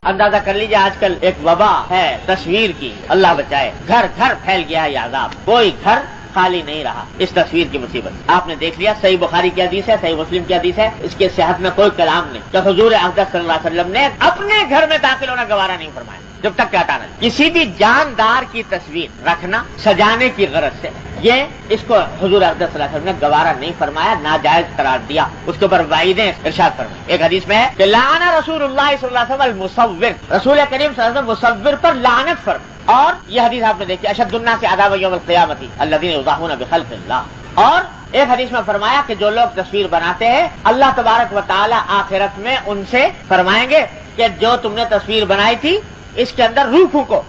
اندازہ کر لیجیے آج کل ایک وبا ہے تصویر کی، اللہ بچائے، گھر گھر پھیل گیا ہے یہ عذاب، کوئی گھر خالی نہیں رہا اس تصویر کی مصیبت۔ آپ نے دیکھ لیا صحیح بخاری کی حدیث ہے، صحیح مسلم کی حدیث ہے، اس کے صحت میں کوئی کلام نہیں کہ حضور اقدس صلی اللہ علیہ وسلم نے اپنے گھر میں داخل ہونا گوارا نہیں فرمایا جب تک کہ ہٹا نہ لے۔ کسی بھی جاندار کی تصویر رکھنا سجانے کی غرض سے، یہ اس کو حضور اقدس صلی اللہ علیہ وسلم نے گوارا نہیں فرمایا، ناجائز قرار دیا، اس کے اوپر وعیدیں ارشاد فرمائی۔ ایک حدیث میں ہے کہ لعن رسول اللہ صلی اللہ علیہ وسلم المصور، رسول کریم صلی اللہ علیہ وسلم مصور پر لعنت فرمائی۔ اور یہ حدیث آپ نے دیکھی اشد الناس عذاب یوم القیامت الذین یضاہون بخلق اللہ۔ اور ایک حدیث میں فرمایا کہ جو لوگ تصویر بناتے ہیں اللہ تبارک و تعالی آخرت میں ان سے فرمائیں گے کہ جو تم نے تصویر بنائی تھی اس کے اندر روح پھونکو،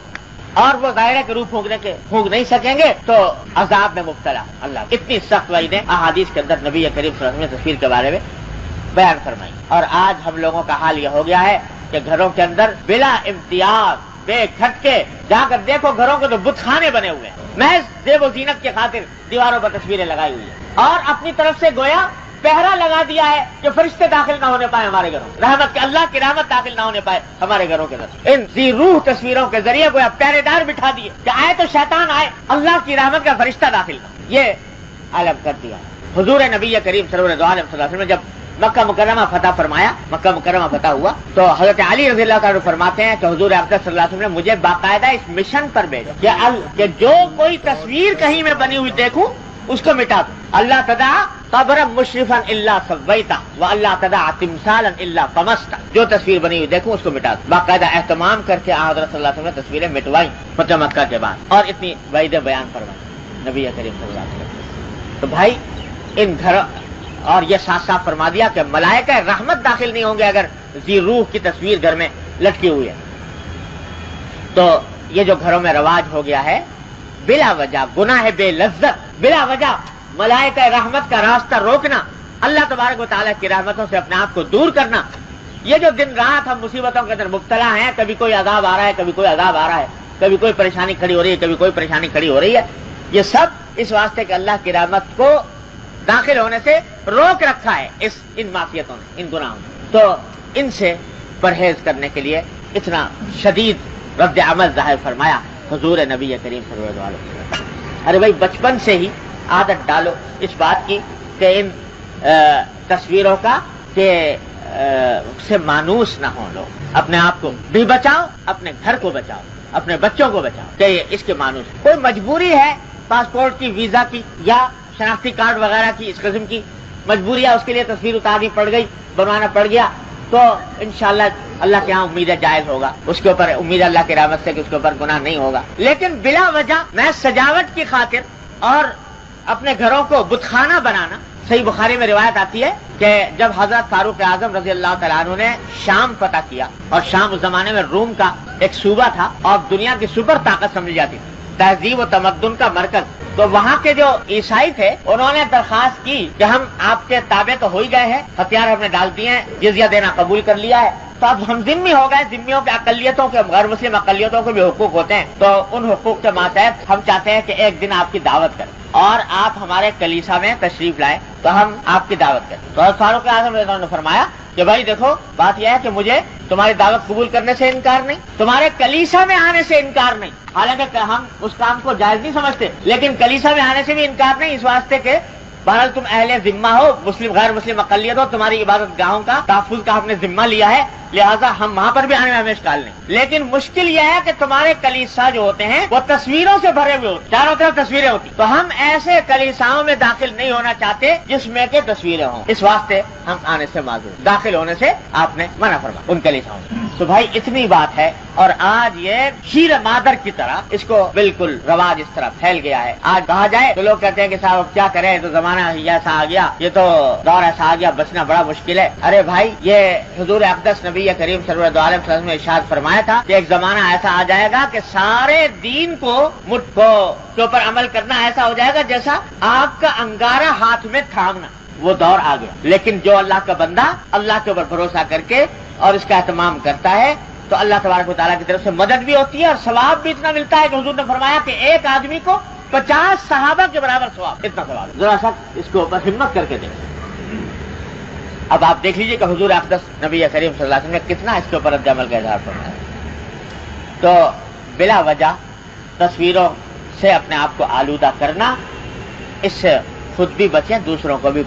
اور وہ ظاہر ہے کہ روح پھونک نہیں سکیں گے تو عذاب میں مبتلا۔ اللہ اتنی سخت وعیدیں احادیث کے اندر نبی کریم صلی اللہ علیہ وسلم نے تصویر کے بارے میں بیان فرمائی۔ اور آج ہم لوگوں کا حال یہ ہو گیا ہے کہ گھروں کے اندر بلا امتیاز بے کھٹکے جا کر دیکھو گھروں کے تو بت خانے بنے ہوئے ہیں، محض زیب و زینت کی خاطر دیواروں پر تصویریں لگائی ہوئی ہیں، اور اپنی طرف سے گویا پہرا لگا دیا ہے کہ فرشتے داخل نہ ہونے پائے ہمارے گھروں، رحمت کے اللہ کی رحمت داخل نہ ہونے پائے ہمارے گھروں کے اندر۔ ان ذی روح تصویروں کے ذریعے گویا پہرے دار بٹھا دیے کہ آئے تو شیطان آئے، اللہ کی رحمت کا فرشتہ داخل نہ، یہ عالم کر دیا۔ حضور نبی کریم صلی اللہ علیہ وسلم نے جب مکہ مکرمہ فتح فرمایا، مکہ مکرمہ فتح ہوا، تو حضرت علی رضی اللہ تعالیٰ فرماتے ہیں کہ حضور اقدس صلی اللہ علیہ وسلم نے مجھے باقاعدہ اس مشن پر بھیجا کہ جو کوئی تصویر کہیں میں بنی ہوئی دیکھوں اس کو مٹا دوں۔ اللہ تدع قبرا مشرفا الا سویتا واللہ تدع تمثالا الا طمستا، جو تصویر بنی ہوئی دیکھوں اس کو مٹا دوں۔ باقاعدہ اہتمام کر کے حضرت صلی اللہ علیہ وسلم نے تصویریں مٹوائی فتح مکہ کے بعد، اور اتنی وعیدیں بیان فرمائی نبی کریم صلی اللہ علیہ وسلم۔ تو بھائی ان گھروں، اور یہ صاف صاف فرما دیا کہ ملائکہ رحمت داخل نہیں ہوں گے اگر ذی روح کی تصویر گھر میں لٹکی ہوئی ہے۔ تو یہ جو گھروں میں رواج ہو گیا ہے بلا وجہ گناہ بے لذت، بلا وجہ ملائکہ رحمت کا راستہ روکنا، اللہ تبارک و تعالیٰ کی رحمتوں سے اپنے آپ کو دور کرنا، یہ جو دن رات ہم مصیبتوں کے اندر مبتلا ہیں، کبھی کوئی عذاب آ رہا ہے، کبھی کوئی عذاب آ رہا ہے، کبھی کوئی پریشانی کھڑی ہو رہی ہے، کبھی کوئی پریشانی کھڑی ہو رہی ہے، یہ سب اس واسطے کہ اللہ کی رحمت کو داخل ہونے سے روک رکھا ہے ان معصیتوں نے، ان گناہوں نے۔ تو ان سے پرہیز کرنے کے لیے اتنا شدید رد عمل ظاہر فرمایا حضور نبی کریم صلی اللہ علیہ وسلم۔ ارے بھائی بچپن سے ہی عادت ڈالو اس بات کی کہ ان تصویروں کا کہ سے مانوس نہ ہو، لوگ اپنے آپ کو بھی بچاؤ، اپنے گھر کو بچاؤ، اپنے بچوں کو بچاؤ کہ اس کے مانوس کوئی مجبوری ہے پاسپورٹ کی، ویزا کی، یا شناختی کارڈ وغیرہ کی، اس قسم کی مجبوری ہے، اس کے لیے تصویر اتارنی پڑ گئی، بنوانا پڑ گیا، تو انشاءاللہ اللہ کے ہاں امید جائز ہوگا، اس کے اوپر امید اللہ کی رحمت سے کہ اس کے اوپر گناہ نہیں ہوگا۔ لیکن بلا وجہ میں سجاوٹ کی خاطر اور اپنے گھروں کو بتخانہ بنانا، صحیح بخاری میں روایت آتی ہے کہ جب حضرت فاروق اعظم رضی اللہ تعالیٰ عنہ نے شام فتح کیا، اور شام اس زمانے میں روم کا ایک صوبہ تھا اور دنیا کی سپر طاقت سمجھی جاتی تھی، تہذیب و تمدن کا مرکز، تو وہاں کے جو عیسائی تھے انہوں نے درخواست کی کہ ہم آپ کے تابع تو ہو ہی گئے ہیں، ہتھیار ہم نے ڈال دیے ہیں، جزیہ دینا قبول کر لیا ہے، تو اب ہم ذمہ ہو گئے، ذمیوں کے اقلیتوں کے، غیر مسلم اقلیتوں کے بھی حقوق ہوتے ہیں، تو ان حقوق کے ماتحت ہم چاہتے ہیں کہ ایک دن آپ کی دعوت کریں اور آپ ہمارے کلیسا میں تشریف لائیں تو ہم آپ کی دعوت کریں۔ تو فاروق اعظم رضی اللہ عنہ نے فرمایا کہ بھائی دیکھو بات یہ ہے کہ مجھے تمہاری دعوت قبول کرنے سے انکار نہیں، تمہارے کلیسا میں آنے سے انکار نہیں، حالانکہ ہم اس کام کو جائز نہیں سمجھتے، لیکن کلیسا میں آنے سے بھی انکار نہیں، اس واسطے کہ بہرحال تم اہل ذمہ ہو، مسلم غیر مسلم اقلیت ہو، تمہاری عبادت گاہوں کا تحفظ کا ہم نے ذمہ لیا ہے، لہٰذا ہم وہاں پر بھی آنے میں ہمیں اشکال نہیں، لیکن مشکل یہ ہے کہ تمہارے کلیسا جو ہوتے ہیں وہ تصویروں سے بھرے ہوئے ہوتے، چاروں طرف تصویریں ہوتی، تو ہم ایسے کلیساؤں میں داخل نہیں ہونا چاہتے جس میں کہ تصویریں ہوں، اس واسطے ہم آنے سے معذور، داخل ہونے سے آپ نے منع فرمایا ان کلیساؤں سے۔ تو بھائی اتنی بات ہے، اور آج یہ شیر مادر کی طرح اس کو بالکل رواج اس طرح پھیل گیا ہے۔ آج کہا جائے تو لوگ کہتے ہیں کہ صاحب کیا کریں، تو زمانہ ہی ایسا آ گیا، یہ تو دور ایسا آ گیا، بچنا بڑا مشکل ہے۔ ارے بھائی یہ حضور اقدس نبی کریم صلی اللہ علیہ وسلم نے ارشاد فرمایا تھا کہ ایک زمانہ ایسا آ جائے گا کہ سارے دین کو مٹھ کو کے اوپر عمل کرنا ایسا ہو جائے گا جیسا آگ کا انگارہ ہاتھ میں تھامنا، وہ دور آ گیا۔ لیکن جو اللہ کا بندہ اللہ کے اوپر بھروسہ کر کے اور اس کا اہتمام کرتا ہے تو اللہ تبارک و تعالیٰ کی طرف سے مدد بھی ہوتی ہے اور ثواب بھی اتنا ملتا ہے کہ حضور نے فرمایا کہ ایک آدمی کو 50 صحابہ کے برابر ثواب، اتنا ثواب۔ ذرا سا اس کے اوپر ہمت کر کے دیکھیں۔ اب آپ دیکھ لیجئے کہ حضور اقدس نبی کریم صلی اللہ علیہ وسلم نے کتنا اس کے اوپر رد عمل کا اظہار فرمایا. تو بلا وجہ تصویروں سے اپنے آپ کو آلودہ کرنا، اس سے خود بھی بچیں، دوسروں کو بھی